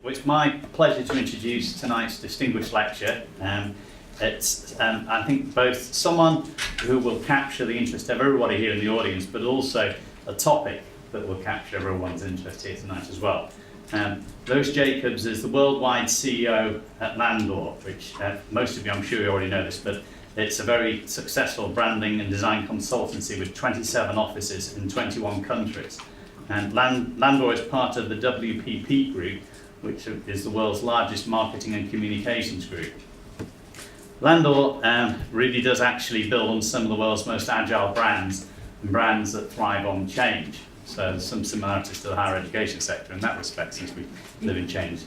It's my pleasure to introduce tonight's distinguished lecture. It's, I think, both someone who will capture the interest of everybody here in the audience, but also a topic that will capture everyone's interest here tonight as well. Lois Jacobs is the worldwide CEO at Landor, which most of you, I'm sure you already know this, but it's a very successful branding and design consultancy with 27 offices in 21 countries. And Landor is part of the WPP group, which is the world's largest marketing and communications group. Landor really does actually build on some of the world's most agile brands and brands that thrive on change. So there's some similarities to the higher education sector in that respect, since we live in change.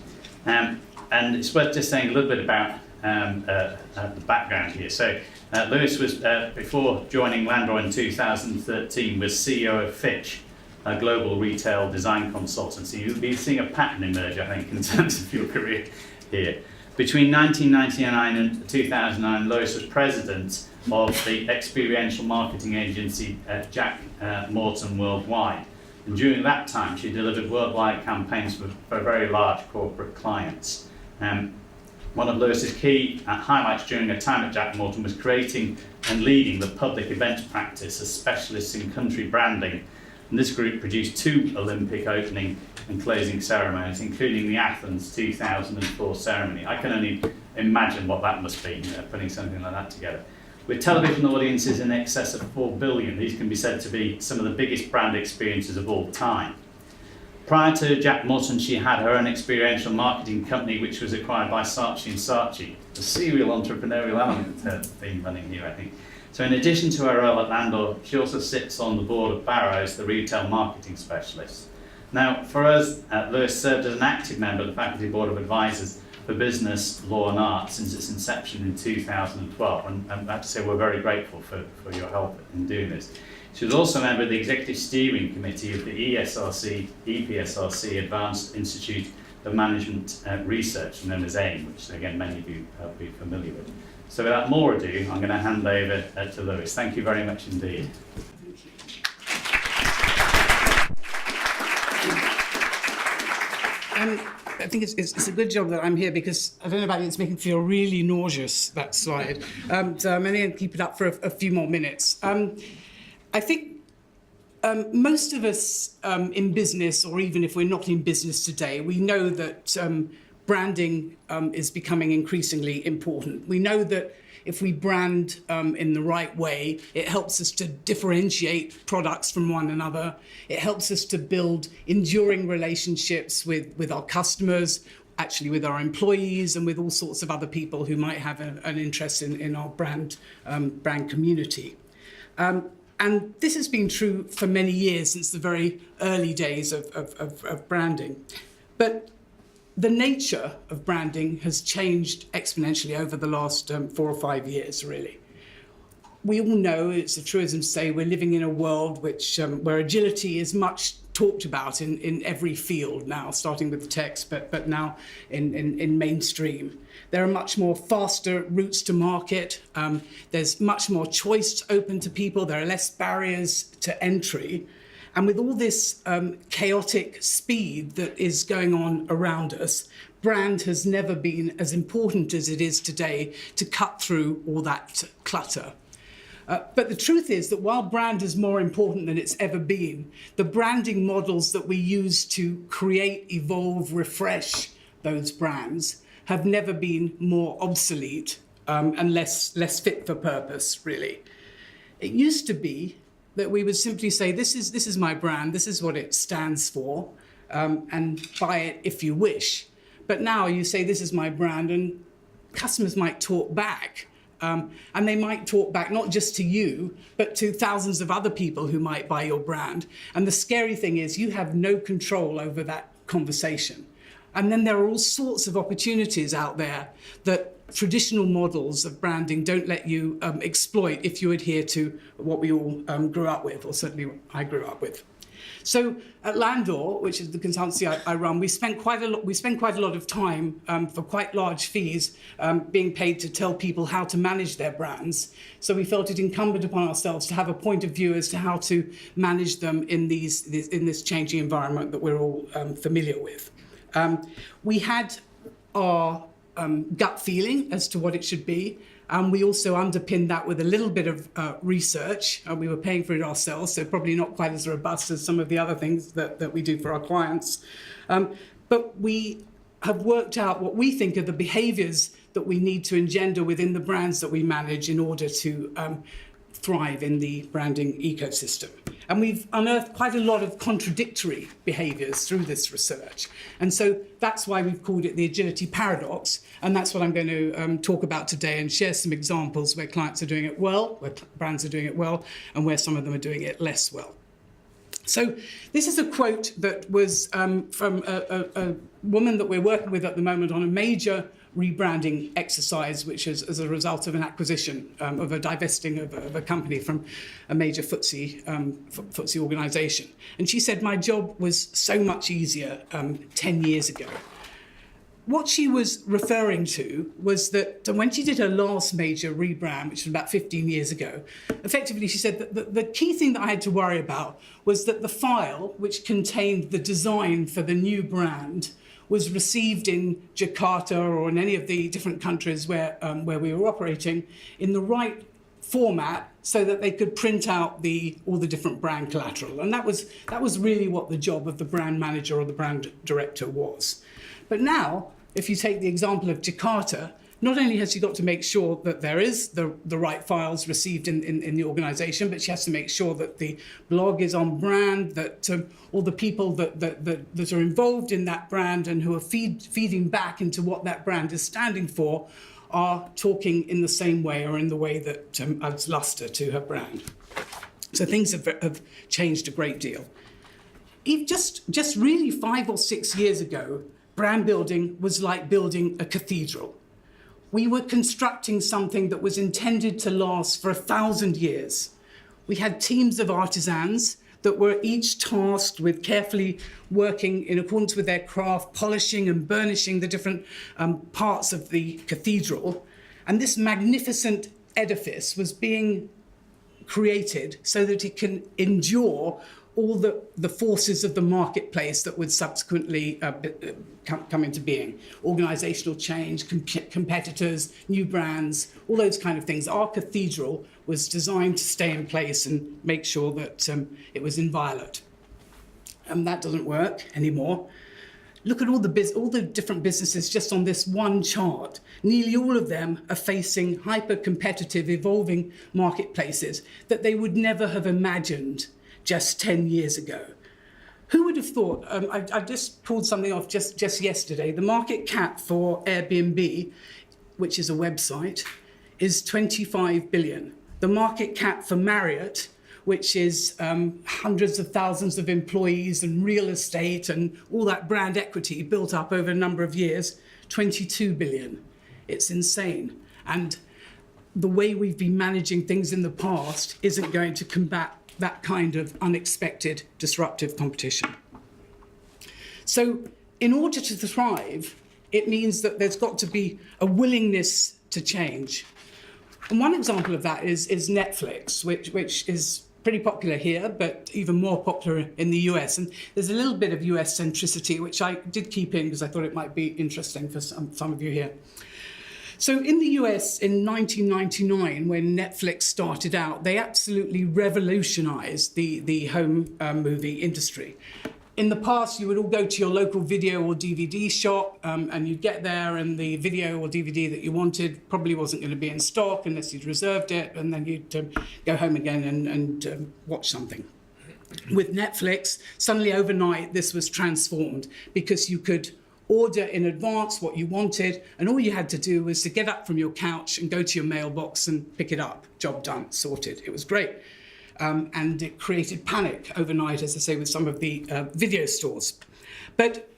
And it's worth just saying a little bit about the background here. So Lois was, before joining Landor in 2013, was CEO of Fitch, a global retail design consultancy. You'll be seeing a pattern emerge, I think, in terms of your career here. Between 1999 and 2009, Lois was president of the experiential marketing agency Jack Morton Worldwide. And during that time, she delivered worldwide campaigns for very large corporate clients. One of Lois's key highlights during her time at Jack Morton was creating and leading the public events practice as specialists in country branding. And this group produced 2 Olympic opening and closing ceremonies, including the Athens 2004 ceremony. I can only imagine what that must be, putting something like that together. With television audiences in excess of 4 billion, these can be said to be some of the biggest brand experiences of all time. Prior to Jack Morton, she had her own experiential marketing company, which was acquired by Saatchi & Saatchi. The serial entrepreneurial element theme running here, I think. So in addition to her role at Landor, she also sits on the board of Barrows, the retail marketing specialist. Now, for us, Lois served as an active member of the Faculty Board of Advisors for Business, Law and Art since its inception in 2012, and I have to say we're very grateful for your help in doing this. She was also a member of the Executive Steering Committee of the EPSRC Advanced Institute of Management Research, known as AIM, which again many of you will be familiar with. So without more ado, I'm going to hand over to Lois. Thank you very much indeed. I think it's a good job that I'm here, because I don't know about you, it's making me feel really nauseous, that slide. So I'm only going to keep it up for a few more minutes. I think most of us in business, or even if we're not in business today, we know that branding is becoming increasingly important. We know that if we brand in the right way, it helps us to differentiate products from one another. It helps us to build enduring relationships with our customers, actually with our employees, and with all sorts of other people who might have an interest in our brand community. And this has been true for many years, since the very early days of branding. But the nature of branding has changed exponentially over the last 4 or 5 years, really. We all know, it's a truism to say, we're living in a world where agility is much talked about in every field now, starting with the text, but now in mainstream. There are much more faster routes to market. There's much more choice open to people. There are less barriers to entry. And with all this chaotic speed that is going on around us, brand has never been as important as it is today to cut through all that clutter. But the truth is that while brand is more important than it's ever been, the branding models that we use to create, evolve, refresh those brands have never been more obsolete and less fit for purpose, really. It used to be that we would simply say, this is my brand, this is what it stands for, and buy it if you wish. But now you say, this is my brand, and customers might talk back. And they might talk back not just to you, but to thousands of other people who might buy your brand. And the scary thing is you have no control over that conversation. And then there are all sorts of opportunities out there that traditional models of branding don't let you exploit if you adhere to what we all grew up with, or certainly I grew up with. So at Landor, which is the consultancy I run, we spend quite a lot of time for quite large fees being paid to tell people how to manage their brands. So we felt it incumbent upon ourselves to have a point of view as to how to manage them in this changing environment that we're all familiar with. We had our gut feeling as to what it should be. And we also underpinned that with a little bit of research. We were paying for it ourselves, so probably not quite as robust as some of the other things that we do for our clients. But we have worked out what we think are the behaviours that we need to engender within the brands that we manage in order to thrive in the branding ecosystem. And we've unearthed quite a lot of contradictory behaviours through this research. And so that's why we've called it the agility paradox. And that's what I'm going to talk about today and share some examples where clients are doing it well, where brands are doing it well, and where some of them are doing it less well. So this is a quote that was from a woman that we're working with at the moment on a major rebranding exercise, which is as a result of an acquisition of a divesting of a company from a major FTSE organisation. And she said, my job was so much easier 10 years ago. What she was referring to was that when she did her last major rebrand, which was about 15 years ago, effectively she said that the key thing that I had to worry about was that the file which contained the design for the new brand was received in Jakarta or in any of the different countries where we were operating in the right format so that they could print out all the different brand collateral. And that was really what the job of the brand manager or the brand director was. But now, if you take the example of Jakarta, not only has she got to make sure that there is the right files received in the organisation, but she has to make sure that the blog is on brand, that all the people that are involved in that brand and who are feeding back into what that brand is standing for are talking in the same way or in the way that adds lustre to her brand. So things have changed a great deal. Just really 5 or 6 years ago, brand building was like building a cathedral. We were constructing something that was intended to last for 1,000 years. We had teams of artisans that were each tasked with carefully working in accordance with their craft, polishing and burnishing the different parts of the cathedral. And this magnificent edifice was being created so that it can endure all the forces of the marketplace that would subsequently come into being. Organisational change, competitors, new brands, all those kind of things. Our cathedral was designed to stay in place and make sure that it was inviolate. And that doesn't work anymore. Look at all the different businesses just on this one chart. Nearly all of them are facing hyper-competitive, evolving marketplaces that they would never have imagined just 10 years ago. Who would have thought, I just pulled something off just yesterday, the market cap for Airbnb, which is a website, is 25 billion. The market cap for Marriott, which is hundreds of thousands of employees and real estate and all that brand equity built up over a number of years, 22 billion. It's insane. And the way we've been managing things in the past isn't going to combat that kind of unexpected disruptive competition. So in order to thrive, it means that there's got to be a willingness to change. And one example of that is Netflix, which is pretty popular here, but even more popular in the US. And there's a little bit of US centricity, which I did keep in because I thought it might be interesting for some of you here. So in the US in 1999, when Netflix started out, they absolutely revolutionized the home movie industry. In the past, you would all go to your local video or DVD shop and you'd get there and the video or DVD that you wanted probably wasn't going to be in stock unless you'd reserved it, and then you'd go home again and watch something. With Netflix, suddenly overnight, this was transformed because you could order in advance what you wanted, and all you had to do was to get up from your couch and go to your mailbox and pick it up. Job done, sorted. It was great. And it created panic overnight, as I say, with some of the video stores. But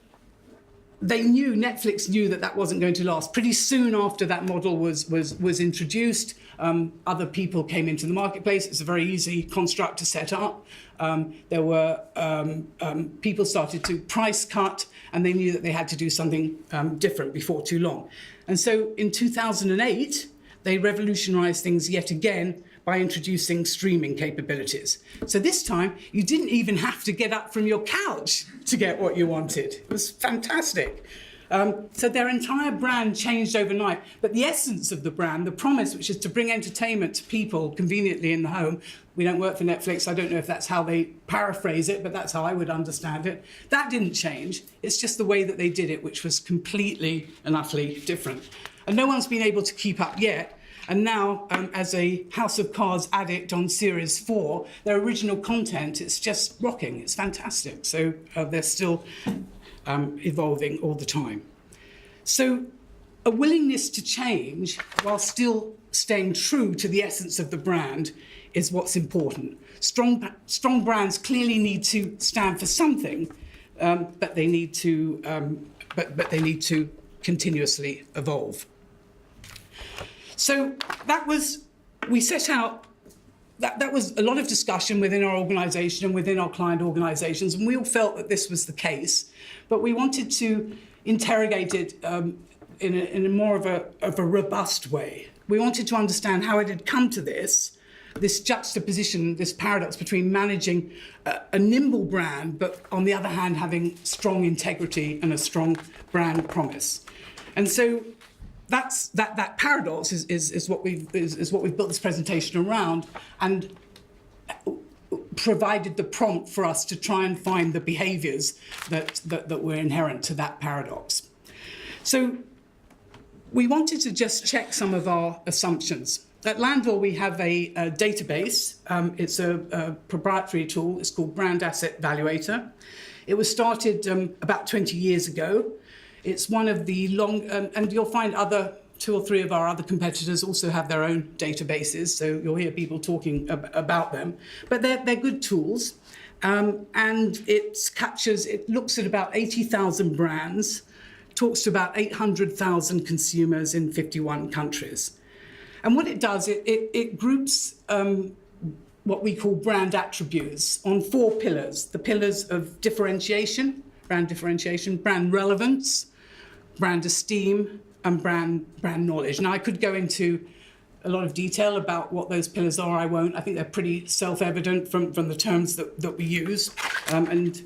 Netflix knew that wasn't going to last. Pretty soon after that model was introduced, other people came into the marketplace. It's a very easy construct to set up. There were people started to price cut, and they knew that they had to do something different before too long. And so in 2008, they revolutionized things yet again by introducing streaming capabilities. So this time, you didn't even have to get up from your couch to get what you wanted. It was fantastic. So their entire brand changed overnight. But the essence of the brand, the promise, which is to bring entertainment to people conveniently in the home. We don't work for Netflix. I don't know if that's how they paraphrase it, but that's how I would understand it. That didn't change. It's just the way that they did it, which was completely and utterly different. And no one's been able to keep up yet. And now, as a House of Cards addict on Series 4, their original content, it's just rocking. It's fantastic. So they're still evolving all the time. So a willingness to change while still staying true to the essence of the brand is what's important. Strong brands clearly need to stand for something, but they need to continuously evolve. So we set out. That was a lot of discussion within our organisation and within our client organisations, and we all felt that this was the case. But we wanted to interrogate it in a more of a robust way. We wanted to understand how it had come to this juxtaposition, this paradox between managing a nimble brand, but on the other hand having strong integrity and a strong brand promise. And so that paradox is what we've built this presentation around, and provided the prompt for us to try and find the behaviours that were inherent to that paradox. So we wanted to just check some of our assumptions. At Landor, we have a database. It's a proprietary tool. It's called Brand Asset Valuator. It was started about 20 years ago. It's one of the and you'll find two or three of our other competitors also have their own databases, so you'll hear people talking about them. But they're good tools, and it looks at about 80,000 brands, talks to about 800,000 consumers in 51 countries. And what it does, it groups what we call brand attributes on 4 pillars: the pillars of differentiation, brand relevance, brand esteem, and brand knowledge. Now, I could go into a lot of detail about what those pillars are. I won't. I think they're pretty self-evident from the terms that we use. And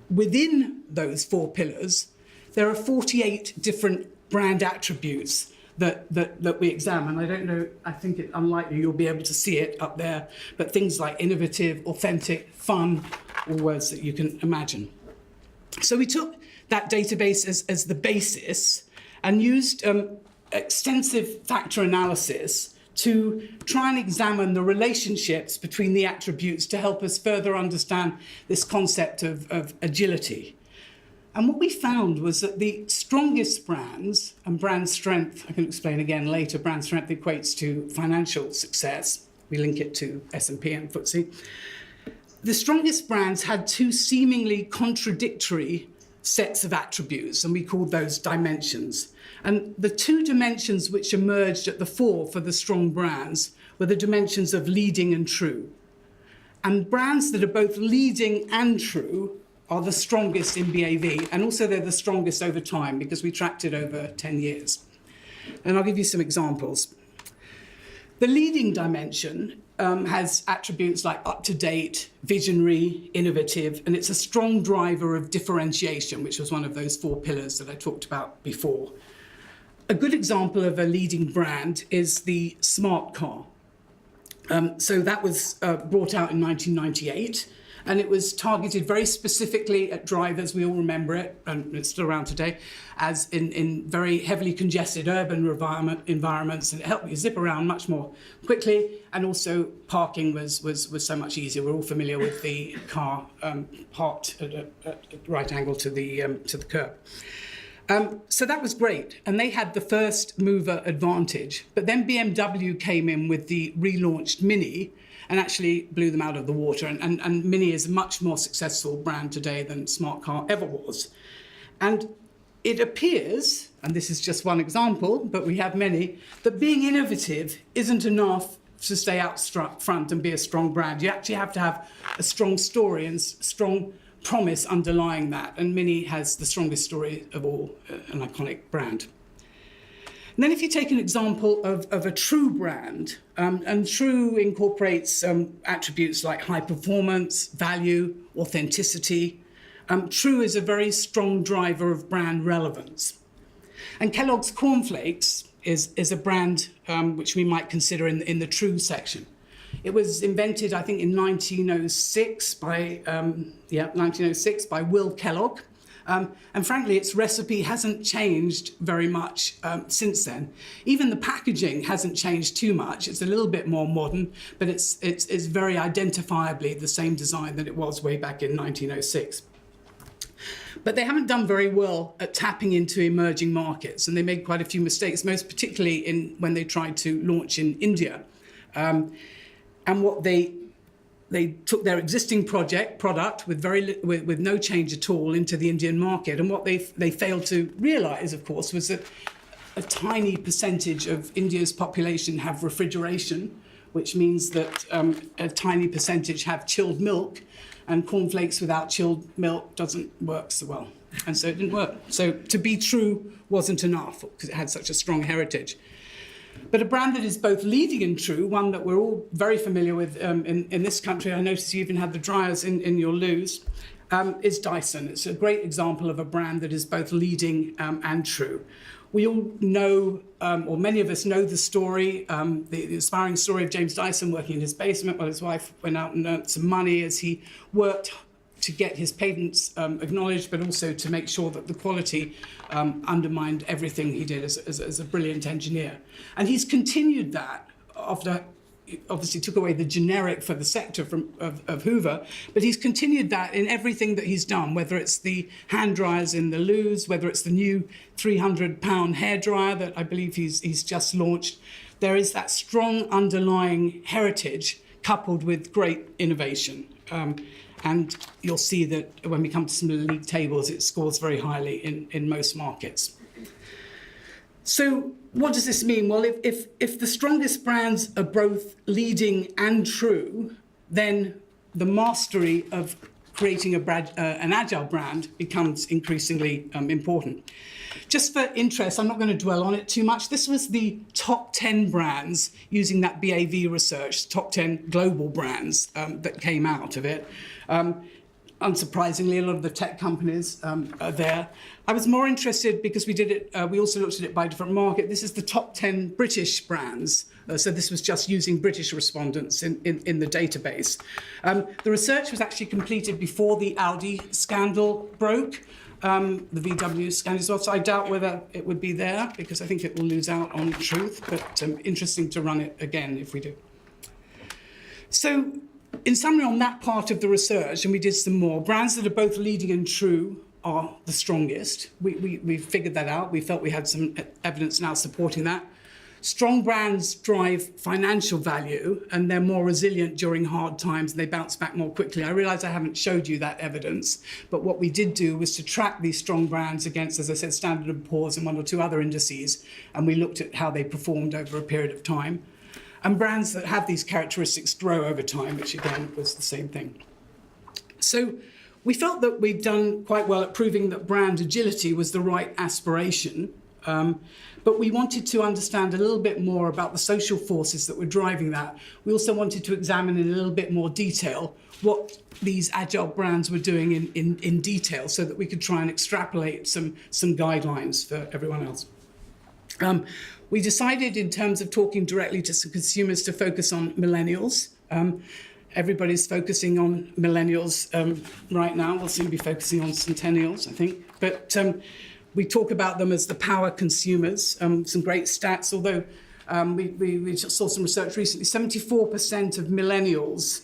within those 4 pillars, there are 48 different brand attributes that we examine. I don't know, I think it's unlikely you'll be able to see it up there, but things like innovative, authentic, fun, all words that you can imagine. So we took that database as the basis and used extensive factor analysis to try and examine the relationships between the attributes to help us further understand this concept of agility. And what we found was that the strongest brands, and brand strength, I can explain again later, brand strength equates to financial success. We link it to S&P and FTSE. The strongest brands had 2 seemingly contradictory sets of attributes, and we called those dimensions. And the 2 dimensions which emerged at the fore for the strong brands were the dimensions of leading and true. And brands that are both leading and true are the strongest in BAV, and also they're the strongest over time because we tracked it over 10 years. And I'll give you some examples. The leading dimension has attributes like up-to-date, visionary, innovative, and it's a strong driver of differentiation, which was one of those 4 pillars that I talked about before. A good example of a leading brand is the smart car. So that was brought out in 1998, and it was targeted very specifically at drivers, we all remember it, and it's still around today, as in very heavily congested urban environments, and it helped you zip around much more quickly, and also parking was so much easier. We're all familiar with the car parked at a right angle to the curb. So that was great, and they had the first mover advantage. But then BMW came in with the relaunched Mini and actually blew them out of the water. And Mini is a much more successful brand today than Smart Car ever was. And it appears, and this is just one example, but we have many, that being innovative isn't enough to stay out front and be a strong brand. You actually have to have a strong story and strong promise underlying that, and Mini has the strongest story of all, an iconic brand. And then if you take an example of a true brand, and true incorporates attributes like high performance, value, authenticity. True is a very strong driver of brand relevance. And Kellogg's Cornflakes is a brand which we might consider in the true section. It was invented, I think, in 1906 by Will Kellogg. And frankly, its recipe hasn't changed very much since then. Even the packaging hasn't changed too much. It's a little bit more modern, but it's very identifiably the same design that it was way back in 1906. But they haven't done very well at tapping into emerging markets, and they made quite a few mistakes, most particularly when they tried to launch in India. And what they took their existing product with no change at all into the Indian market. And what they failed to realize, of course, was that a tiny percentage of India's population have refrigeration, which means that a tiny percentage have chilled milk, and cornflakes without chilled milk doesn't work so well. And so it didn't work. So to be true wasn't enough because it had such a strong heritage. But a brand that is both leading and true, one that we're all very familiar with in this country, I noticed you even had the dryers in your loos, is Dyson. It's a great example of a brand that is both leading and true. We all know, or many of us know the story, the inspiring story of James Dyson working in his basement while his wife went out and earned some money as he worked to get his patents acknowledged, but also to make sure that the quality undermined everything he did as a brilliant engineer. And he's continued that after, obviously took away the generic for the sector of Hoover, but he's continued that in everything that he's done, whether it's the hand dryers in the loos, whether it's the new 300-pound hairdryer that I believe he's just launched. There is that strong underlying heritage coupled with great innovation. And you'll see that when we come to some of the league tables, it scores very highly in most markets. So what does this mean? Well, if the strongest brands are both leading and true, then the mastery of creating an agile brand becomes increasingly important. Just for interest, I'm not going to dwell on it too much. This was the top 10 brands using that BAV research, top 10 global brands that came out of it. Unsurprisingly, a lot of the tech companies are there. I was more interested because we also looked at it by different market. This is the top 10 British brands. So this was just using British respondents in the database. The research was actually completed before the Audi scandal broke, the VW scandal as well. So I doubt whether it would be there because I think it will lose out on truth, but interesting to run it again if we do. So in summary on that part of the research, and we did some more, brands that are both leading and true are the strongest. We figured that out. We felt we had some evidence now supporting that. Strong brands drive financial value and they're more resilient during hard times and they bounce back more quickly. I realise I haven't showed you that evidence, but what we did do was to track these strong brands against, as I said, Standard & Poor's and one or two other indices, and we looked at how they performed over a period of time. And brands that have these characteristics grow over time, which again was the same thing. So we felt that we'd done quite well at proving that brand agility was the right aspiration, but we wanted to understand a little bit more about the social forces that were driving that. We also wanted to examine in a little bit more detail what these agile brands were doing in detail so that we could try and extrapolate some guidelines for everyone else. We decided in terms of talking directly to some consumers to focus on millennials. Everybody's focusing on millennials right now. We'll soon be focusing on centennials, I think. But we talk about them as the power consumers. Some great stats, although we just saw some research recently. 74% of millennials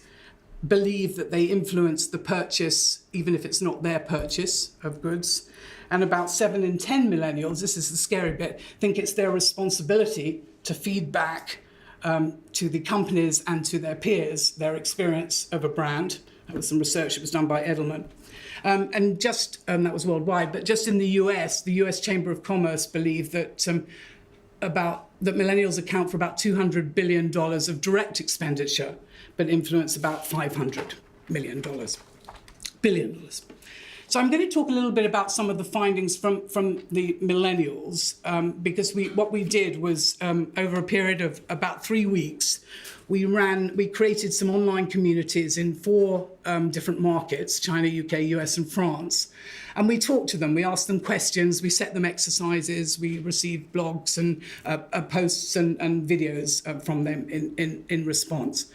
believe that they influence the purchase, even if it's not their purchase of goods. And about 7 in 10 millennials, this is the scary bit, think it's their responsibility to feed back to the companies and to their peers their experience of a brand. That was some research that was done by Edelman. And that was worldwide, but just in the US, the US Chamber of Commerce believe that that millennials account for about $200 billion of direct expenditure, but influence about $500 billion. So I'm going to talk a little bit about some of the findings from the Millennials, because what we did was, over a period of about 3 weeks, we created some online communities in 4 different markets: China, UK, US, and France. And we talked to them, we asked them questions, we set them exercises, we received blogs and posts and videos from them in response.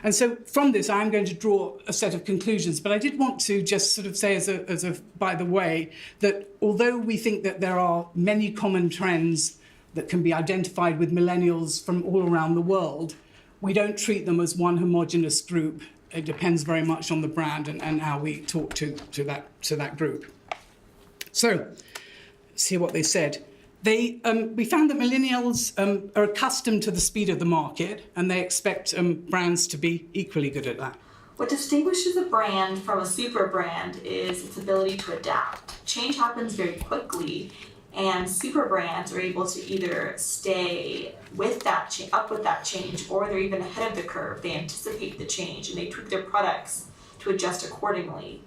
And so from this, I'm going to draw a set of conclusions. But I did want to just sort of say as a by the way, that although we think that there are many common trends that can be identified with millennials from all around the world, we don't treat them as one homogenous group. It depends very much on the brand and how we talk to that group. So let's hear what they said. We found that millennials are accustomed to the speed of the market, and they expect brands to be equally good at that. What distinguishes a brand from a super brand is its ability to adapt. Change happens very quickly, and super brands are able to either stay with that up with that change, or they're even ahead of the curve. They anticipate the change and they tweak their products to adjust accordingly.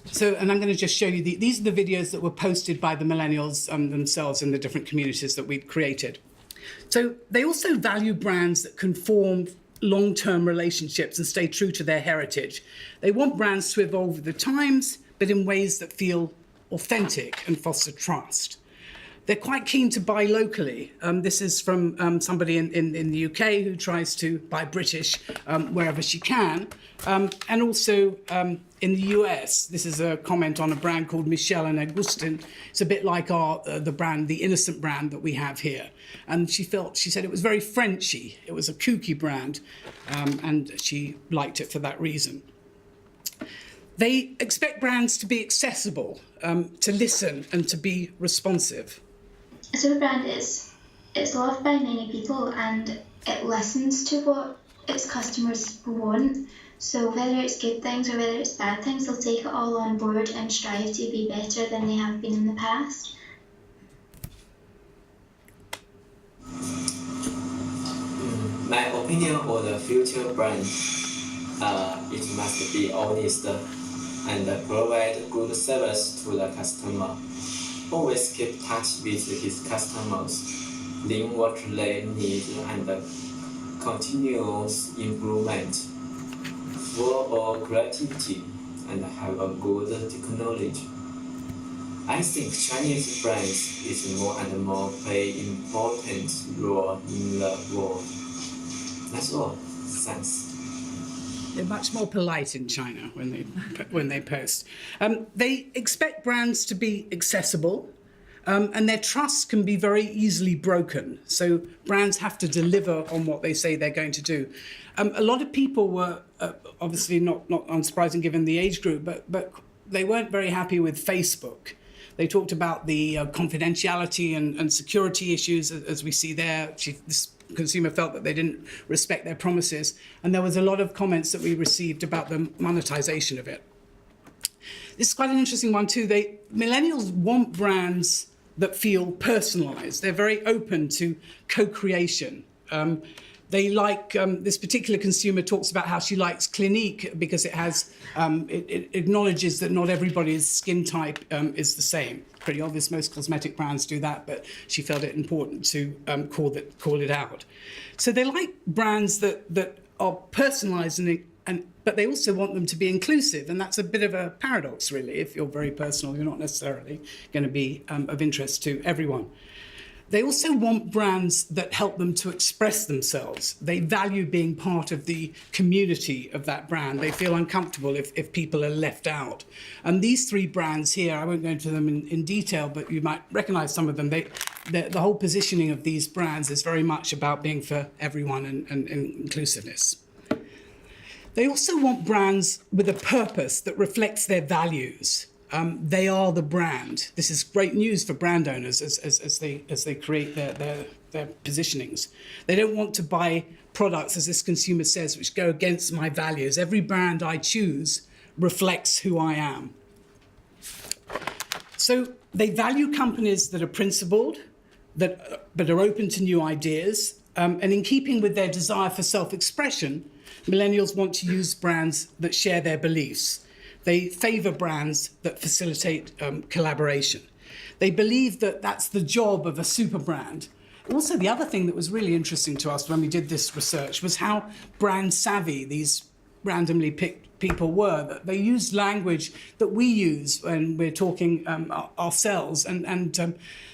So, and I'm going to just show you, these are the videos that were posted by the millennials themselves in the different communities that we've created. So they also value brands that can form long-term relationships and stay true to their heritage. They want brands to evolve with the times, but in ways that feel authentic and foster trust. They're quite keen to buy locally. This is from somebody in the UK who tries to buy British wherever she can. And also in the US, this is a comment on a brand called Michelle and Augustin. It's a bit like the brand, the Innocent brand that we have here. And she said it was very Frenchy. It was a kooky brand, and she liked it for that reason. They expect brands to be accessible, to listen and to be responsive. So the brand it's loved by many people, and it listens to what its customers want. So whether it's good things or whether it's bad things, they'll take it all on board and strive to be better than they have been in the past. My opinion on the future brand, it must be honest and provide good service to the customer. Always keep touch with his customers, learn what they need, and continuous improvement. For creativity and have a good technology. I think Chinese brands is more and more play important role in the world. That's all. Thanks. They're much more polite in China when they post. They expect brands to be accessible, and their trust can be very easily broken. So brands have to deliver on what they say they're going to do. A lot of people were obviously not unsurprising given the age group, but they weren't very happy with Facebook. They talked about the confidentiality and security issues, as we see there. This consumer felt that they didn't respect their promises. And there was a lot of comments that we received about the monetization of it. This is quite an interesting one too. Millennials want brands that feel personalized. They're very open to co-creation. They like, this particular consumer talks about how she likes Clinique because it has, it acknowledges that not everybody's skin type is the same. Pretty obvious, most cosmetic brands do that, but she felt it important to call it out. So they like brands that are personalized, but they also want them to be inclusive. And that's a bit of a paradox, really. If you're very personal, you're not necessarily going to be of interest to everyone. They also want brands that help them to express themselves. They value being part of the community of that brand. They feel uncomfortable if people are left out. And these 3 brands here, I won't go into them in detail, but you might recognize some of them. The whole positioning of these brands is very much about being for everyone and inclusiveness. They also want brands with a purpose that reflects their values. They are the brand. This is great news for brand owners as they create their positionings. They don't want to buy products, as this consumer says, which go against my values. Every brand I choose reflects who I am. So they value companies that are principled, but are open to new ideas. And in keeping with their desire for self-expression, millennials want to use brands that share their beliefs. They favour brands that facilitate collaboration. They believe that that's the job of a super brand. Also, the other thing that was really interesting to us when we did this research was how brand savvy these randomly picked people were. That they used language that we use when we're talking ourselves. And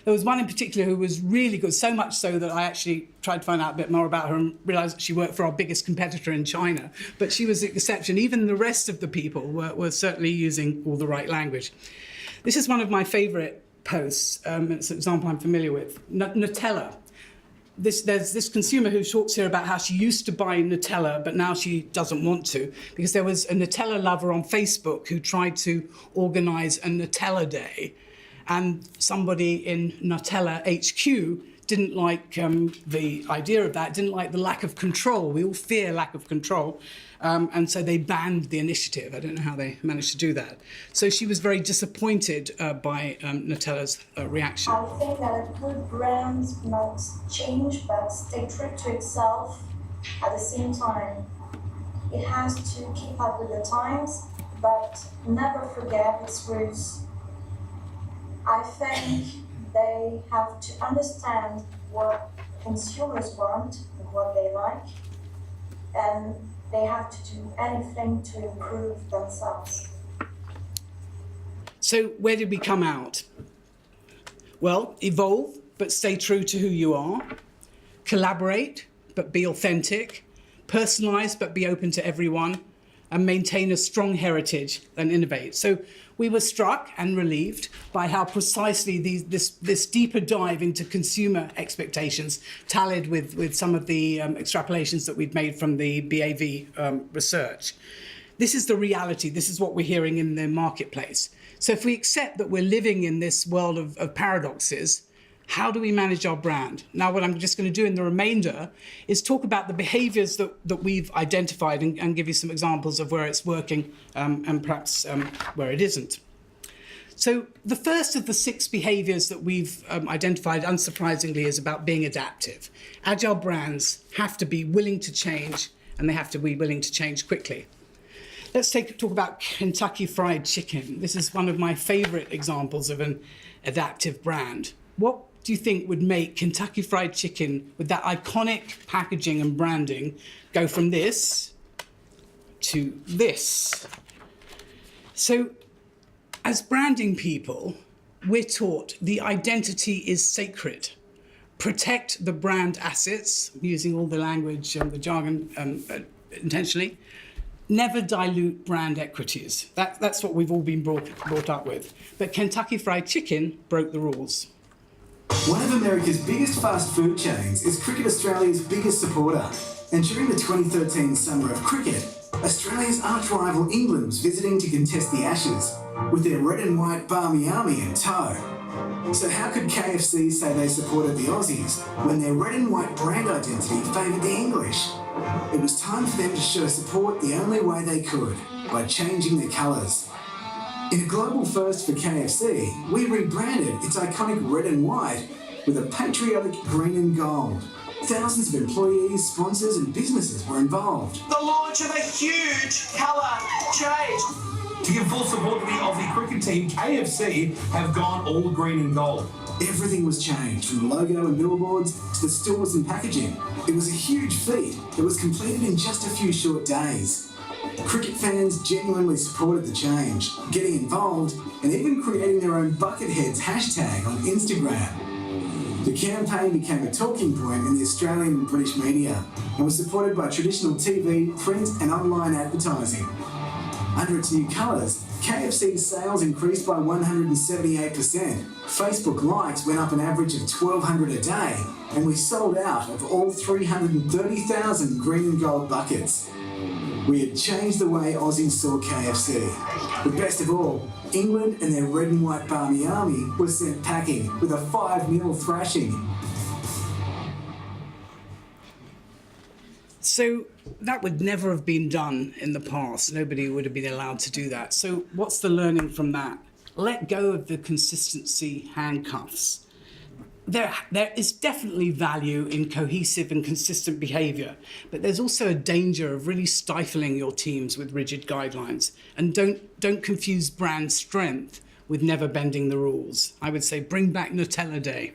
there was one in particular who was really good, so much so that I actually tried to find out a bit more about her and realised that she worked for our biggest competitor in China. But she was the exception. Even the rest of the people were certainly using all the right language. This is one of my favourite posts. It's an example I'm familiar with. Nutella. There's this consumer who talks here about how she used to buy Nutella, but now she doesn't want to, because there was a Nutella lover on Facebook who tried to organise a Nutella day, and somebody in Nutella HQ didn't like the idea of that, didn't like the lack of control. We all fear lack of control. And so they banned the initiative. I don't know how they managed to do that. So she was very disappointed by Nutella's reaction. I think that a good brand must change but stay true to itself at the same time. It has to keep up with the times but never forget its roots. I think they have to understand what consumers want and what they like, and they have to do anything to improve themselves. So where did we come out? Well, evolve, but stay true to who you are. Collaborate, but be authentic. Personalise, but be open to everyone. And maintain a strong heritage and innovate. So we were struck and relieved by how precisely this deeper dive into consumer expectations tallied with some of the extrapolations that we'd made from the BAV research. This is the reality. This is what we're hearing in the marketplace. So if we accept that we're living in this world of paradoxes, how do we manage our brand? Now, what I'm just going to do in the remainder is talk about the behaviours that we've identified and give you some examples of where it's working and perhaps where it isn't. So the first of the 6 behaviours that we've identified, unsurprisingly, is about being adaptive. Agile brands have to be willing to change, and they have to be willing to change quickly. Let's talk about Kentucky Fried Chicken. This is one of my favourite examples of an adaptive brand. What do you think would make Kentucky Fried Chicken, with that iconic packaging and branding, go from this to this? So, as branding people, we're taught the identity is sacred. Protect the brand assets, using all the language and the jargon intentionally. Never dilute brand equities. That's what we've all been brought up with. But Kentucky Fried Chicken broke the rules. One of America's biggest fast food chains is Cricket Australia's biggest supporter. And during the 2013 Summer of Cricket, Australia's arch-rival England was visiting to contest the Ashes, with their red and white Barmy Army in tow. So how could KFC say they supported the Aussies when their red and white brand identity favoured the English? It was time for them to show support the only way they could, by changing their colours. In a global first for KFC, we rebranded its iconic red and white with a patriotic green and gold. Thousands of employees, sponsors and businesses were involved. The launch of a huge colour change. To give full support to the Aussie cricket team, KFC have gone all green and gold. Everything was changed, from the logo and billboards to the stores and packaging. It was a huge feat that was completed in just a few short days. Cricket fans genuinely supported the change, getting involved and even creating their own Bucketheads hashtag on Instagram. The campaign became a talking point in the Australian and British media and was supported by traditional TV, print and online advertising. Under its new colours, KFC's sales increased by 178%. Facebook likes went up an average of 1,200 a day, and we sold out of all 330,000 green and gold buckets. We had changed the way Aussies saw KFC. But best of all, England and their red and white Barmy Army were sent packing with a 5-0 thrashing. So that would never have been done in the past. Nobody would have been allowed to do that. So what's the learning from that? Let go of the consistency handcuffs. there is definitely value in cohesive and consistent behaviour, but there's also a danger of really stifling your teams with rigid guidelines. And don't confuse brand strength with never bending the rules. I would say bring back Nutella Day.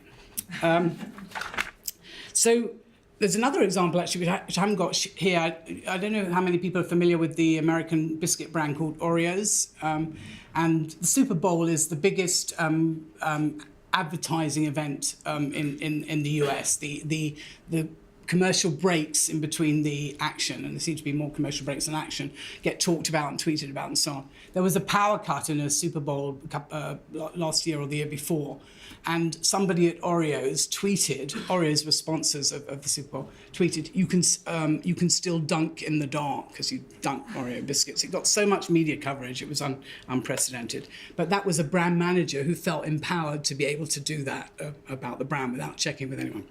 So there's another example, actually, which I haven't got here. I don't know how many people are familiar with the American biscuit brand called Oreos. And the Super Bowl is the biggest advertising event in the US. The commercial breaks in between the action, and there seem to be more commercial breaks than action, get talked about and tweeted about and so on. There was a power cut in a Super Bowl last year or the year before, and somebody at Oreos tweeted, Oreos were sponsors of the Super Bowl, tweeted, you can still dunk in the dark, because you dunk Oreo biscuits. It got so much media coverage, it was unprecedented. But that was a brand manager who felt empowered to be able to do that about the brand without checking with anyone.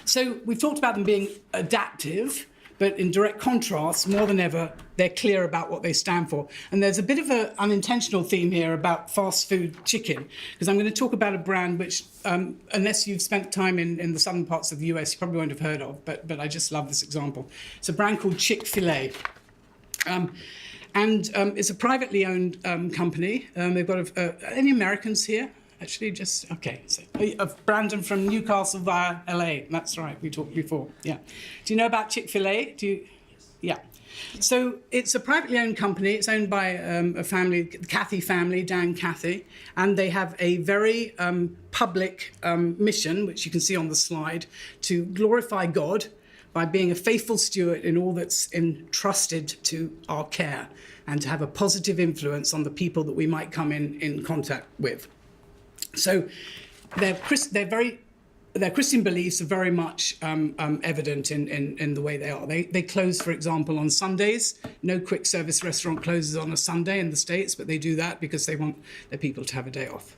So we've talked about them being adaptive, but in direct contrast, more than ever, they're clear about what they stand for. And there's a bit of an unintentional theme here about fast food chicken, because I'm going to talk about a brand which, unless you've spent time in the southern parts of the US, you probably won't have heard of, but I just love this example. It's a brand called Chickfila. It's a privately owned company. They've got any Americans here? Actually, just, okay, so Brandon from Newcastle via LA. That's right, we talked before, yeah. Do you know about Chick-fil-A? Yeah. So it's a privately owned company. It's owned by a family, the Cathy family, Dan Cathy, and they have a very public mission, which you can see on the slide, to glorify God by being a faithful steward in all that's entrusted to our care, and to have a positive influence on the people that we might come in contact with. So their Christian beliefs are very much evident in the way they are. They close, for example, on Sundays. No quick service restaurant closes on a Sunday in the States, but they do that because they want their people to have a day off.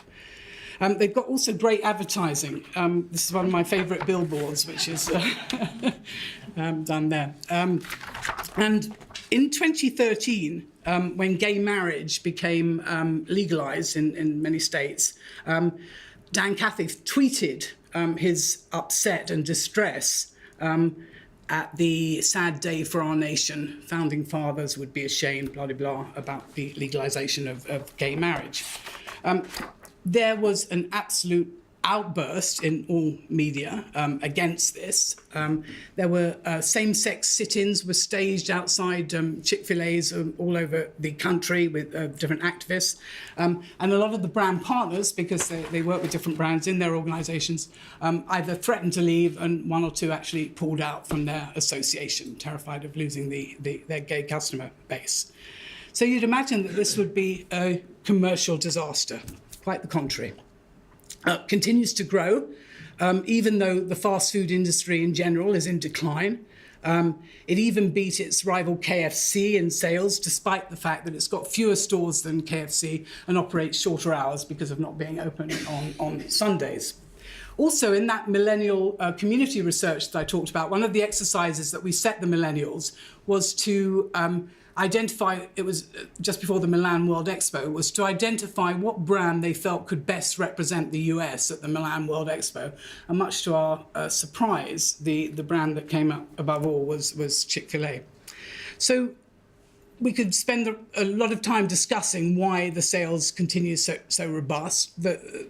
They've got also great advertising. This is one of my favourite billboards, which is done there. And in 2013, when gay marriage became legalised in many states, Dan Cathy tweeted his upset and distress at the sad day for our nation. Founding fathers would be ashamed, blah, blah, blah, about the legalisation of gay marriage. There was an absolute outburst in all media against this. There were same-sex sit-ins were staged outside Chick-fil-A's all over the country with different activists. And a lot of the brand partners, because they work with different brands in their organisations, either threatened to leave, and one or two actually pulled out from their association, terrified of losing their gay customer base. So you'd imagine that this would be a commercial disaster. Quite the contrary. Continues to grow, even though the fast food industry in general is in decline. It even beat its rival KFC in sales, despite the fact that it's got fewer stores than KFC and operates shorter hours because of not being open on Sundays. Also, in that millennial community research that I talked about, one of the exercises that we set the millennials was to identify, it was just before the Milan World Expo, was to identify what brand they felt could best represent the US at the Milan World Expo. And much to our surprise, the brand that came up above all was Chick-fil-A. So we could spend a lot of time discussing why the sales continue so robust.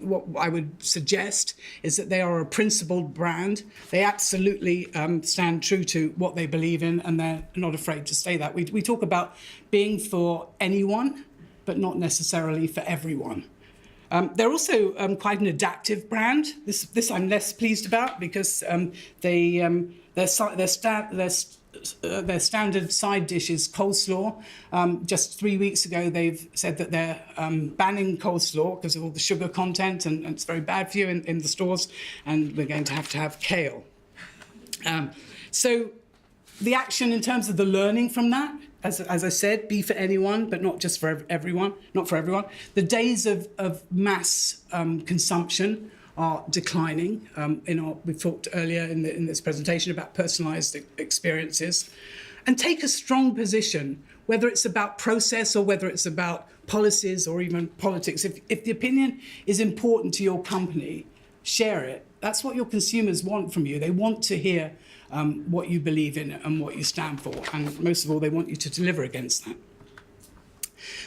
What I would suggest is that they are a principled brand. They absolutely stand true to what they believe in, and they're not afraid to say that. We talk about being for anyone, but not necessarily for everyone. They're also quite an adaptive brand. This I'm less pleased about, because their standard side dish is coleslaw. Just 3 weeks ago, they've said that they're banning coleslaw because of all the sugar content, and it's very bad for you in the stores, and we're going to have kale. So the action in terms of the learning from that, as I said, be for anyone, but not just for everyone, not for everyone. The days of mass consumption are declining. We've talked earlier in this presentation about personalised experiences. And take a strong position, whether it's about process or whether it's about policies or even politics. If the opinion is important to your company, share it. That's what your consumers want from you. They want to hear what you believe in and what you stand for. And most of all, they want you to deliver against that.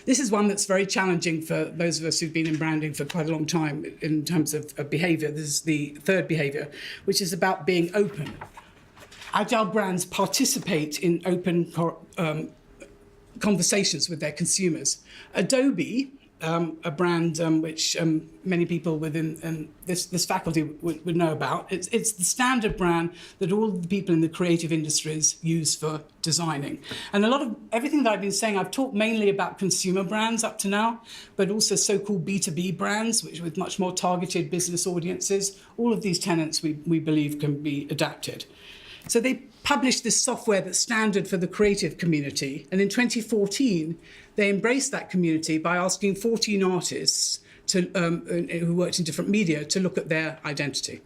This is one that's very challenging for those of us who've been in branding for quite a long time in terms of behaviour. This is the third behaviour, which is about being open. Agile brands participate in open conversations with their consumers. Adobe, a brand which many people within this faculty would know about. It's the standard brand that all the people in the creative industries use for designing. And a lot of everything that I've been saying, I've talked mainly about consumer brands up to now, but also so-called B2B brands, which with much more targeted business audiences. All of these tenets we believe can be adapted. So they published this software that's standard for the creative community. And in 2014, they embraced that community by asking 14 artists who worked in different media to look at their identity.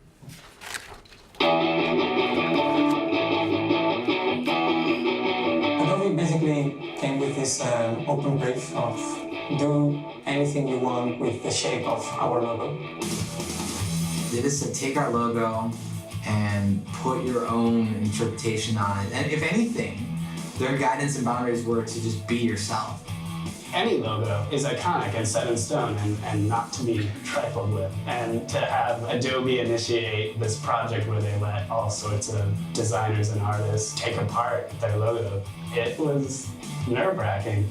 Adobe basically came with this open brief of do anything you want with the shape of our logo. They just said take our logo and put your own interpretation on it. And if anything, their guidance and boundaries were to just be yourself. Any logo is iconic and set in stone and not to be trifled with. And to have Adobe initiate this project where they let all sorts of designers and artists take apart their logo, it was nerve-wracking.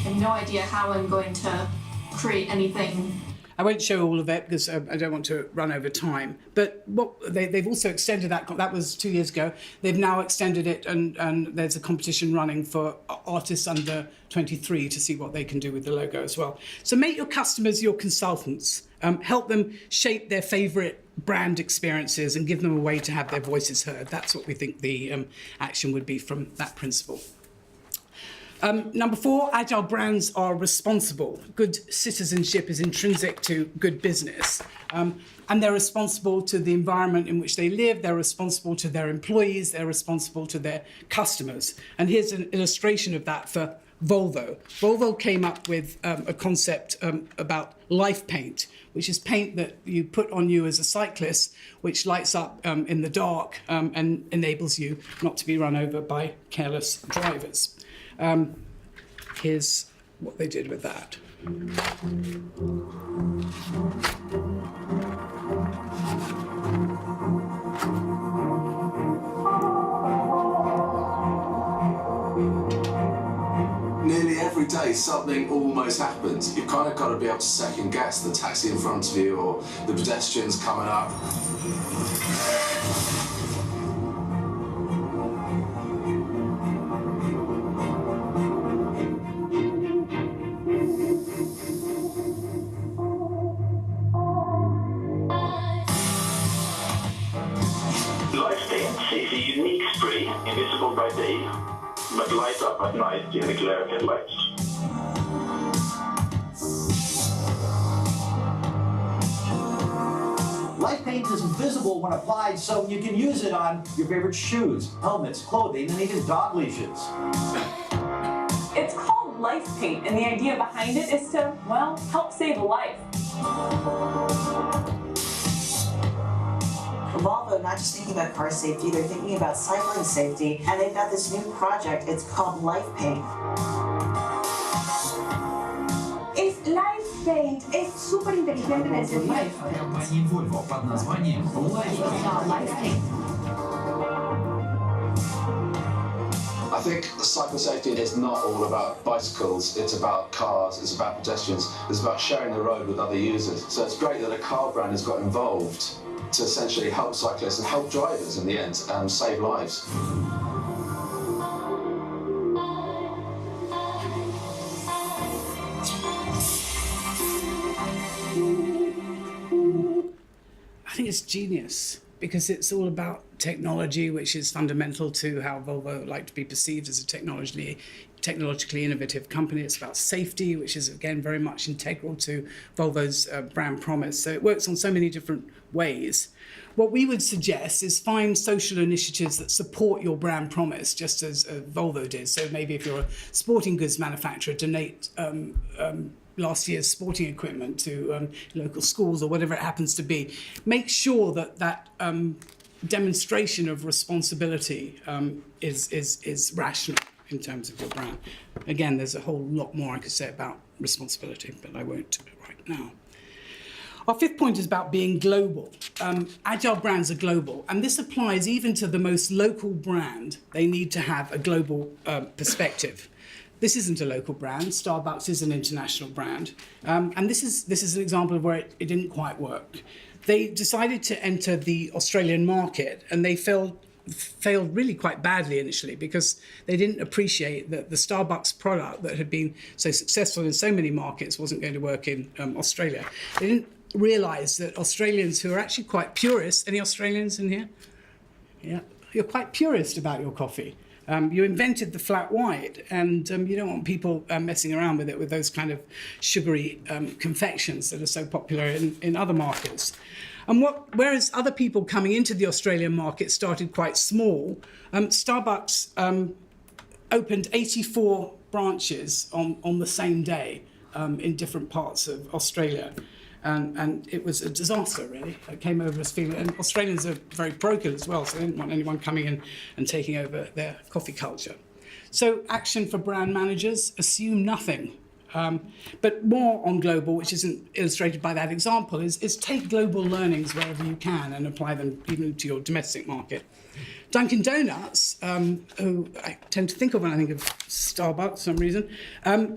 I have no idea how I'm going to create anything. I won't show all of it because I don't want to run over time. But what they've also extended that was 2 years ago. They've now extended it, and there's a competition running for artists under 23 to see what they can do with the logo as well. So make your customers your consultants. Help them shape their favourite brand experiences and give them a way to have their voices heard. That's what we think the action would be from that principle. Number 4, agile brands are responsible. Good citizenship is intrinsic to good business. And they're responsible to the environment in which they live, they're responsible to their employees, they're responsible to their customers. And here's an illustration of that for Volvo. Volvo came up with a concept about life paint, which is paint that you put on you as a cyclist, which lights up in the dark and enables you not to be run over by careless drivers. Here's what they did with that. Nearly every day something almost happens. You've kind of got to be able to second guess the taxi in front of you or the pedestrians coming up. Is a unique spray, invisible by day, but lights up at night in the glare of headlights. Light paint is invisible when applied, so you can use it on your favorite shoes, helmets, clothing, and even dog leashes. It's called life paint, and the idea behind it is to, well, help save a life. Volvo, not just thinking about car safety, they're thinking about cycling safety, and they've got this new project, it's called Life Paint. It's Life Paint, es súper inteligente en el sentido. I think cycle safety is not all about bicycles, it's about cars, it's about pedestrians, it's about sharing the road with other users. So it's great that a car brand has got involved to essentially help cyclists and help drivers in the end and save lives. I think it's genius because it's all about technology, which is fundamental to how Volvo like to be perceived as a technologically innovative company. It's about safety, which is, again, very much integral to Volvo's brand promise. So it works on so many different ways. What we would suggest is find social initiatives that support your brand promise, just as Volvo did. So maybe if you're a sporting goods manufacturer, donate last year's sporting equipment to local schools or whatever it happens to be. Make sure that demonstration of responsibility is rational in terms of your brand. Again, there's a whole lot more I could say about responsibility, but I won't right now. Our fifth point is about being global. Agile brands are global, and this applies even to the most local brand. They need to have a global perspective. This isn't a local brand. Starbucks is an international brand, and this is an example of where it didn't quite work. They decided to enter the Australian market, and they failed really quite badly initially because they didn't appreciate that the Starbucks product that had been so successful in so many markets wasn't going to work in Australia. They didn't realise that Australians, who are actually quite purists, any Australians in here? Yeah, you're quite purist about your coffee. You invented the flat white, and you don't want people messing around with it with those kind of sugary confections that are so popular in other markets. And whereas other people coming into the Australian market started quite small, Starbucks opened 84 branches on the same day in different parts of Australia. And it was a disaster, really. It came over as feeling, and Australians are very parochial as well, so they didn't want anyone coming in and taking over their coffee culture. So action for brand managers, assume nothing. But more on global, which isn't illustrated by that example, is take global learnings wherever you can and apply them even to your domestic market. Dunkin' Donuts, who I tend to think of when I think of Starbucks for some reason,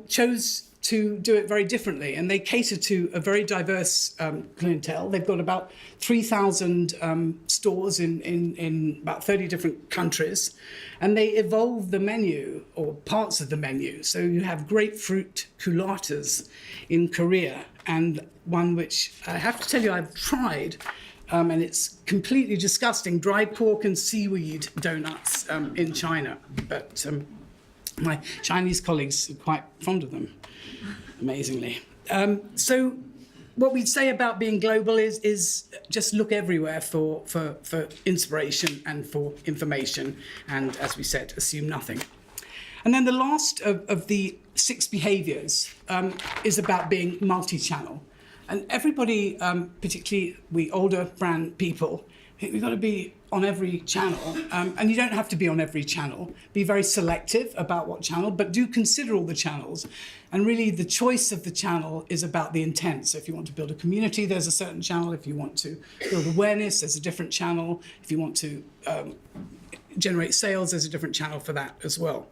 chose to do it very differently, and they cater to a very diverse clientele. They've got about 3,000 stores in about 30 different countries, and they evolve the menu or parts of the menu. So you have grapefruit culottes in Korea, and one which I have to tell you I've tried, and it's completely disgusting, dried pork and seaweed donuts in China. But my Chinese colleagues are quite fond of them, amazingly. So what we'd say about being global is just look everywhere for inspiration and for information, and as we said, assume nothing. And then the last of the 6 behaviours is about being multi-channel. And everybody, particularly we older brand people, we've got to be on every channel, and you don't have to be on every channel. Be very selective about what channel, but do consider all the channels. And really the choice of the channel is about the intent. So if you want to build a community, there's a certain channel. If you want to build awareness, there's a different channel. If you want to generate sales, there's a different channel for that as well.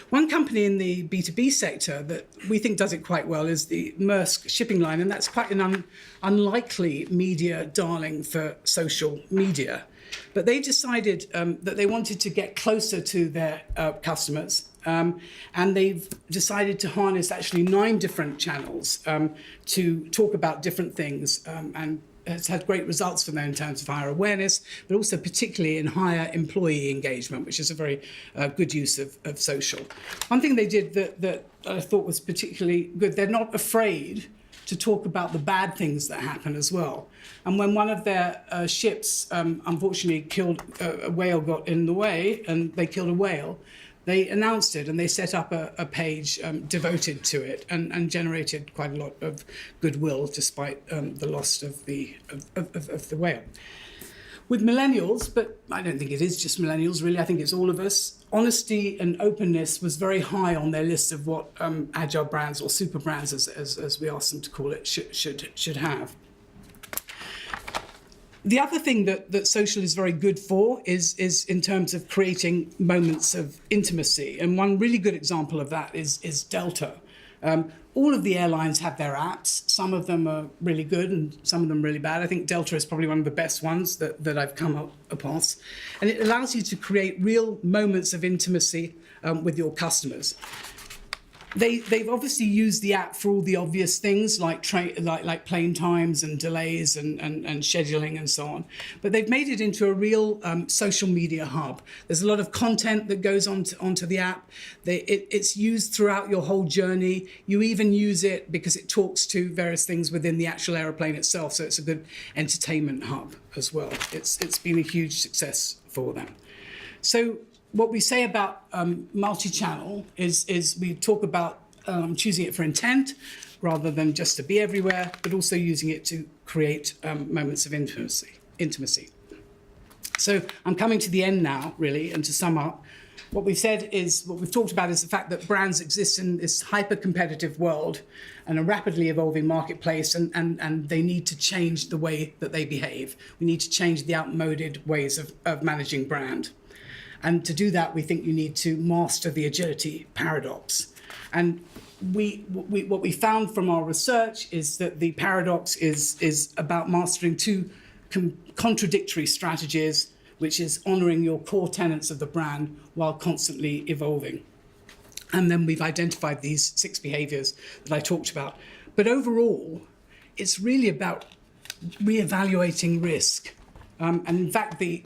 One company in the B2B sector that we think does it quite well is the Maersk shipping line, and that's quite an unlikely media darling for social media. But they decided that they wanted to get closer to their customers, and they've decided to harness actually 9 different channels to talk about different things, and it's had great results for them in terms of higher awareness, but also particularly in higher employee engagement, which is a very good use of social. One thing they did that I thought was particularly good, they're not afraid to talk about the bad things that happen as well. And when one of their ships unfortunately killed, a whale got in the way and they killed a whale, they announced it and they set up a page devoted to it and generated quite a lot of goodwill despite the loss of the whale. With millennials, but I don't think it is just millennials really, I think it's all of us, honesty and openness was very high on their list of what agile brands or super brands, as we asked them to call it, should have. The other thing that social is very good for is in terms of creating moments of intimacy. And one really good example of that is Delta. All of the airlines have their apps. Some of them are really good and some of them really bad. I think Delta is probably one of the best ones that I've come up across. And it allows you to create real moments of intimacy with your customers. They've obviously used the app for all the obvious things like plane times and delays and scheduling and so on. But they've made it into a real social media hub. There's a lot of content that goes onto the app. It's used throughout your whole journey. You even use it because it talks to various things within the actual aeroplane itself. So it's a good entertainment hub as well. It's been a huge success for them. So what we say about multi-channel is we talk about choosing it for intent, rather than just to be everywhere, but also using it to create moments of intimacy. So I'm coming to the end now, really, and to sum up, what we've talked about is the fact that brands exist in this hyper-competitive world and a rapidly evolving marketplace, and they need to change the way that they behave. We need to change the outmoded ways of managing brand. And to do that, we think you need to master the agility paradox. And what we found from our research is that the paradox is about mastering two contradictory strategies, which is honouring your core tenets of the brand while constantly evolving. And then we've identified these 6 behaviours that I talked about. But overall, it's really about re-evaluating risk. And in fact, the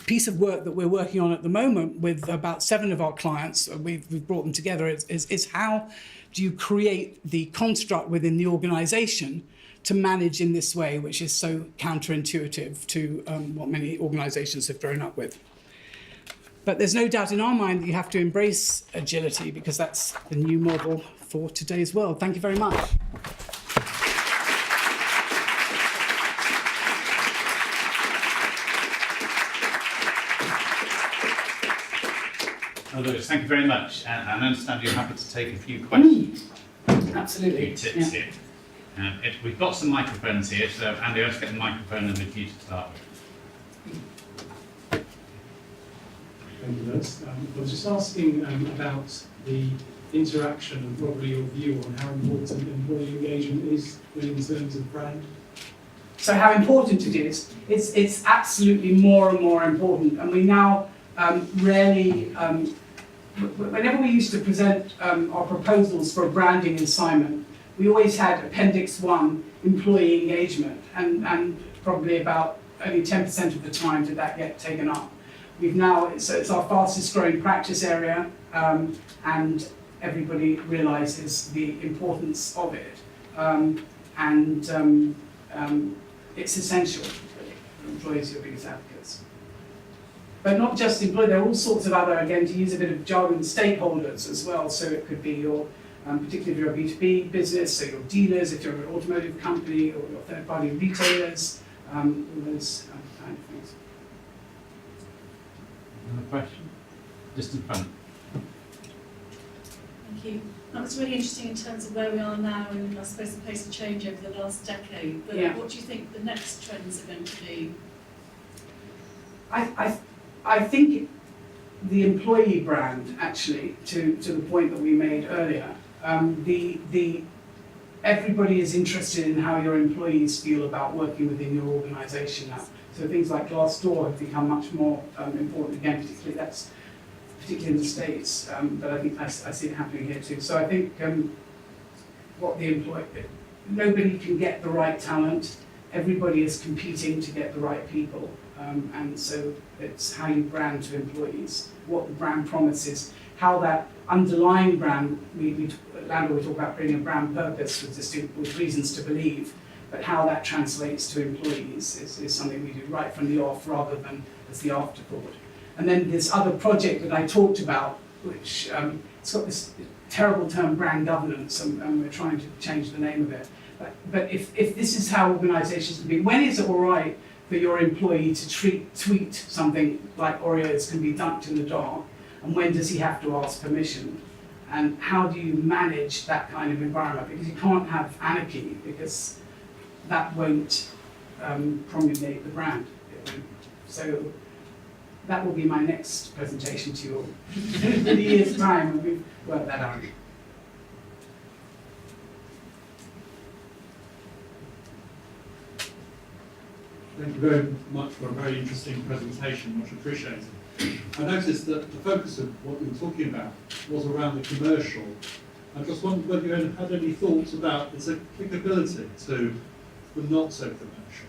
piece of work that we're working on at the moment with about 7 of our clients, we've brought them together, is how do you create the construct within the organisation to manage in this way, which is so counterintuitive to what many organisations have grown up with. But there's no doubt in our mind that you have to embrace agility, because that's the new model for today's world. Thank you very much. Lois, thank you very much. And I understand you're happy to take a few questions. Absolutely. A few tips here. We've got some microphones here, so Andy, let's get the microphone and the you to start with. Thank you, Lois. I was just asking about the interaction and probably your view on how important employee engagement is in terms of brand. So how important it is, it's absolutely more and more important. And we now rarely, whenever we used to present our proposals for a branding assignment, we always had Appendix 1, employee engagement, and probably about only 10% of the time did that get taken up. We've now, so it's our fastest growing practice area, and everybody realises the importance of it. It's essential. Employees are your biggest advocates. But not just employees, there are all sorts of other, again, to use a bit of jargon, stakeholders as well. So it could be your particularly if you're a B2B business, so your dealers, if you're an automotive company, or your third-party retailers, all those kind of things. Another question? Just in front. Thank you. That was really interesting in terms of where we are now and I suppose the pace of change over the last decade. But what do you think the next trends are going to be? I think the employee brand, actually, to the point that we made earlier, everybody is interested in how your employees feel about working within your organisation now. So things like Glassdoor have become much more important again, particularly in the States, but I think I see it happening here too. So I think nobody can get the right talent. Everybody is competing to get the right people. And so it's how you brand to employees, what the brand promises, how that underlying brand, Landor, we talk about creating a brand purpose with reasons to believe, but how that translates to employees is something we do right from the off rather than as the afterthought. And then this other project that I talked about, which it's got this terrible term, brand governance, and we're trying to change the name of it. But if this is how organisations can be, when is it all right for your employee to tweet something like Oreos can be dunked in the dark, and when does he have to ask permission? And how do you manage that kind of environment? Because you can't have anarchy, because that won't promulgate the brand. So that will be my next presentation to you all in a year's time, and we've worked that out. Thank you very much for a very interesting presentation, much appreciated. I noticed that the focus of what you were talking about was around the commercial. I just wondered whether you had any thoughts about its applicability to the not so commercial,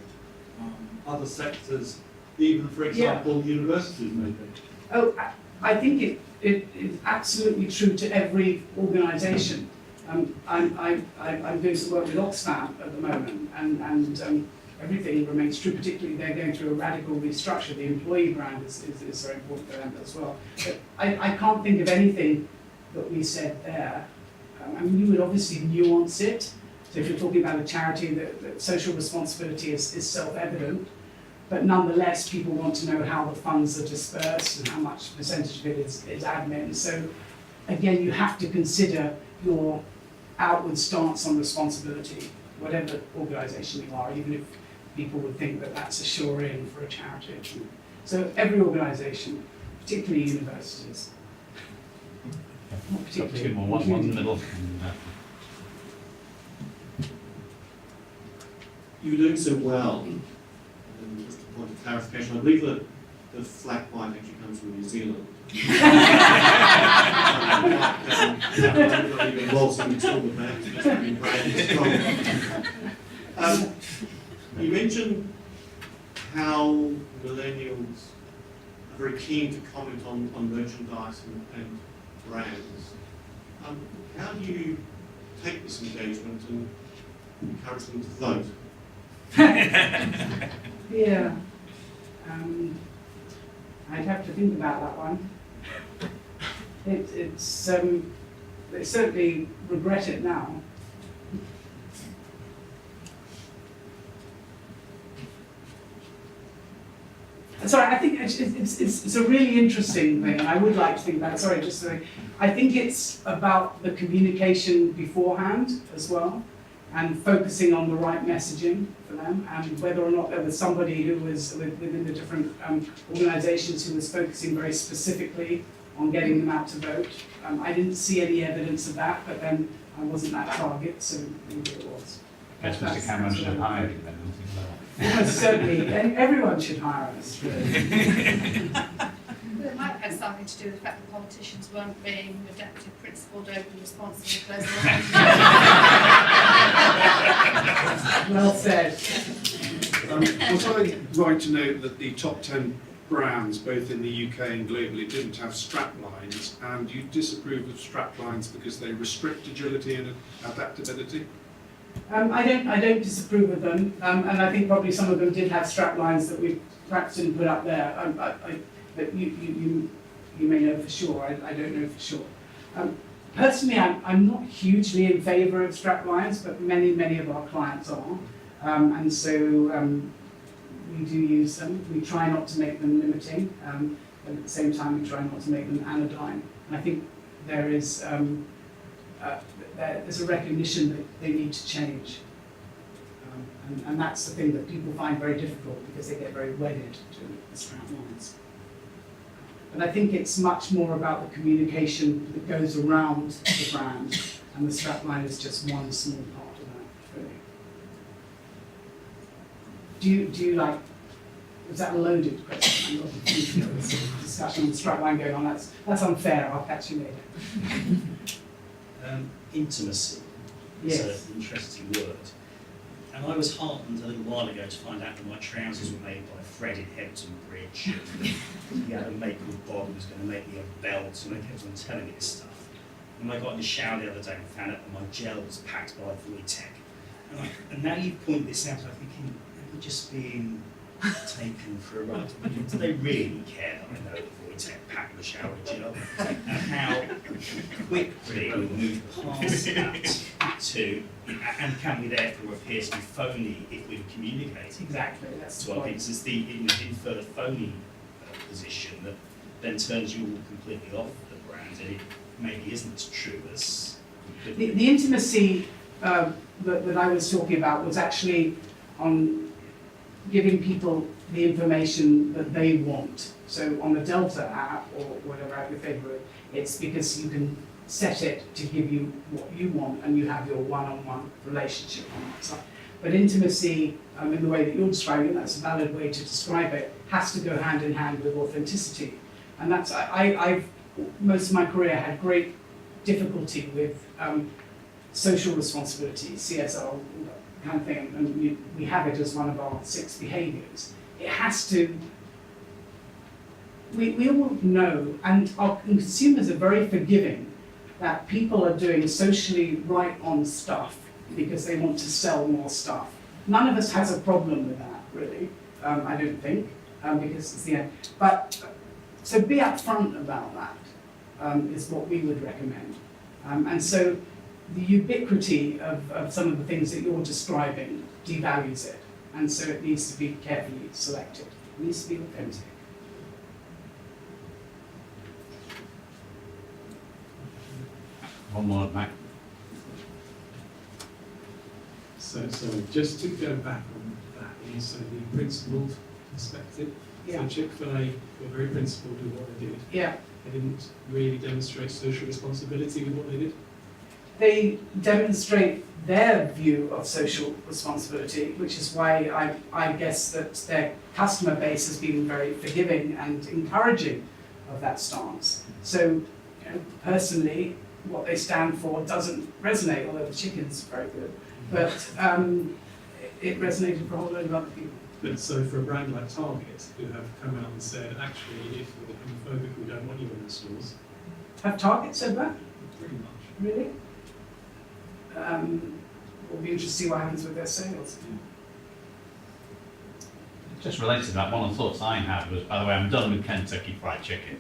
other sectors, even, for example, universities maybe. Oh, I think it is absolutely true to every organisation. I'm doing some work with Oxfam at the moment, and everything remains true, particularly they're going through a radical restructure. The employee brand is very important for them as well. But I can't think of anything that we said there I mean, you would obviously nuance it. So if you're talking about a charity, that social responsibility is self-evident, but nonetheless, people want to know how the funds are dispersed and how much percentage of it is admin. So again, you have to consider your outward stance on responsibility, whatever organisation you are, even if people would think that that's a sure in for a charity. So every organisation, particularly universities. Not particularly. Two more, one in the middle. You were doing so well, and just a point of clarification, I believe that the flat white actually comes from New Zealand. Involves in talk about just being brand strong. You mentioned how millennials are very keen to comment on merchandise and brands. How do you take this engagement and encourage them to vote? Yeah, I'd have to think about that one. They certainly regret it now. Sorry, I think it's a really interesting thing, and I would like to think about it. Sorry, just to say, I think it's about the communication beforehand as well, and focusing on the right messaging for them, and whether or not there was somebody who was within the different organisations who was focusing very specifically on getting them out to vote. I didn't see any evidence of that, but then I wasn't that target, so maybe it was. I guess Mr. Cameron should have hired you then. Almost certainly, everyone should hire us, really. Well, it might have had something to do with the fact that politicians weren't being adaptive, principled, open, responsible, pleasant. Well said. Was I right to note that the top 10 brands, both in the UK and globally, didn't have strap lines, and you disapprove of strap lines because they restrict agility and adaptability? I don't disapprove of them, and I think probably some of them did have strap lines that we perhaps didn't put up there. But you may know for sure. I don't know for sure. Personally, I'm not hugely in favour of strap lines, but many of our clients are, and so we do use them. We try not to make them limiting, but at the same time we try not to make them anodyne. And I think there is. There's a recognition that they need to change. And that's the thing that people find very difficult because they get very wedded to the strap lines. But I think it's much more about the communication that goes around the brand, and the strap line is just one small part of that, really. Do you like, was that a loaded question? I'm not thinking there was a discussion on the strap line going on. That's unfair, I'll catch you later. Intimacy is an interesting word. And I was heartened a little while ago to find out that my trousers were made by Fred in Hepton Bridge. He had a mate called Bob who was going to make me a belt, and I kept on telling me this stuff. And I got in the shower the other day and found out that my gel was packed by Voitech. And now you point this out, I'm thinking, am I just being taken for a ride? Do they really care that I know that Voitech packed the shower gel? And how quickly we move past that to, and can we therefore appear to be phony if we're communicating? Exactly, that's to our people. It's the inferred phony position that then turns you all completely off the brand, and it maybe isn't as true as. The intimacy that I was talking about was actually on giving people the information that they want. So on the Delta app, or whatever app your favourite, it's because you can set it to give you what you want, and you have your one-on-one relationship on that side. But intimacy, in the way that you're describing it, that's a valid way to describe it, has to go hand in hand with authenticity. And that's, I've most of my career had great difficulty with social responsibility, CSR, kind of thing, and we have it as one of our 6 behaviours. It has to, we all know, and our consumers are very forgiving, that people are doing socially right on stuff because they want to sell more stuff. None of us has a problem with that, really, I don't think, because it's the end. But, so be upfront about that, is what we would recommend. And so the ubiquity of some of the things that you're describing devalues it, and so it needs to be carefully selected. It needs to be authentic. One more back. So just to go back on that, so the principled perspective. Yeah. So Chickfila were very principled with what they did. Yeah. They didn't really demonstrate social responsibility with what they did. They demonstrate their view of social responsibility, which is why I guess that their customer base has been very forgiving and encouraging of that stance. So, you know, personally, what they stand for doesn't resonate, although the chicken's very good, but it resonated for a whole load of other people. But so for a brand like Target, who have come out and said, actually, if you're homophobic, we don't want you in the stores. Have Target said that? Pretty much. Really? We'll be interested to see what happens with their sales. Just related to that, one of the thoughts I had was, by the way, I'm done with Kentucky Fried Chicken.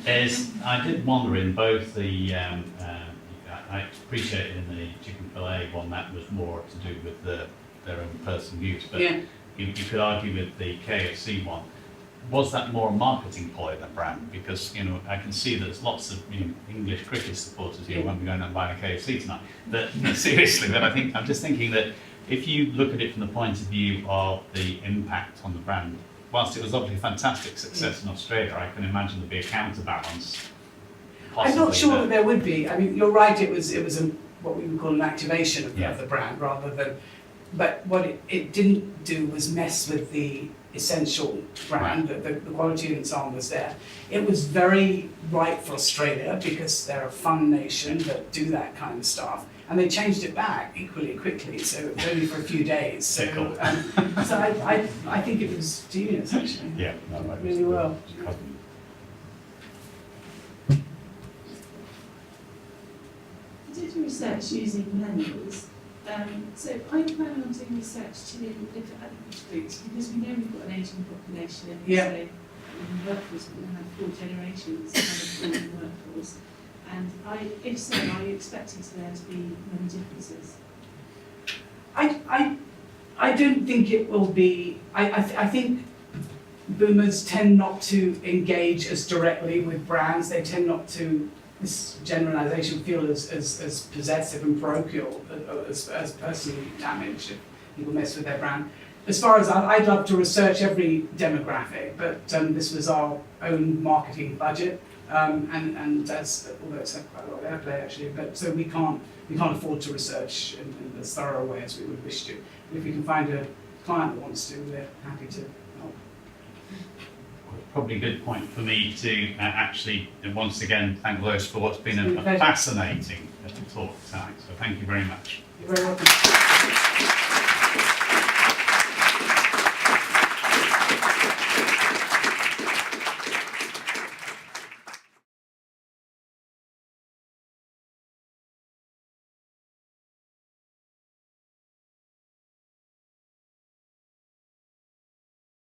Is I did wonder in both the, I appreciate in the chicken fillet one that was more to do with their own personal use, but Yeah. you could argue with the KFC one, was that more a marketing ploy than brand? Because, you know, I can see there's lots of, you know, English cricket supporters here won't be going out and buying a KFC tonight. But no, seriously, but I'm just thinking that if you look at it from the point of view of the impact on the brand, whilst it was obviously a fantastic success in Australia, I can imagine there'd be a counterbalance. I'm not sure that there would be. I mean, you're right, it was what we would call an activation of the brand rather than, but what it didn't do was mess with the essential brand, the quality and so on was there. It was very right for Australia because they're a fun nation that do that kind of stuff. And they changed it back equally quickly, so it was only for a few days. So, so I think it was genius, actually. Yeah, no, really well. I did research using Millennials. So are you planning on doing research to look at other age groups? Because we know we've got an ageing population, and Yeah. so in the workforce we're going to have 4 generations kind of in the workforce. And if so, are you expecting there to be many differences? I don't think it will be. I think boomers tend not to engage as directly with brands. They tend not to, this generalisation, feel as possessive and parochial, as personally damaged if people mess with their brand. As far as I'd love to research every demographic, but this was our own marketing budget. And that's, although it's had quite a lot of airplay actually, but so we can't afford to research in as thorough a way as we would wish to. But if we can find a client that wants to, we're happy to help. Probably a good point for me to actually once again thank Lois for what's been It's been a a pleasure. fascinating talk tonight. So thank you very much. You're very welcome.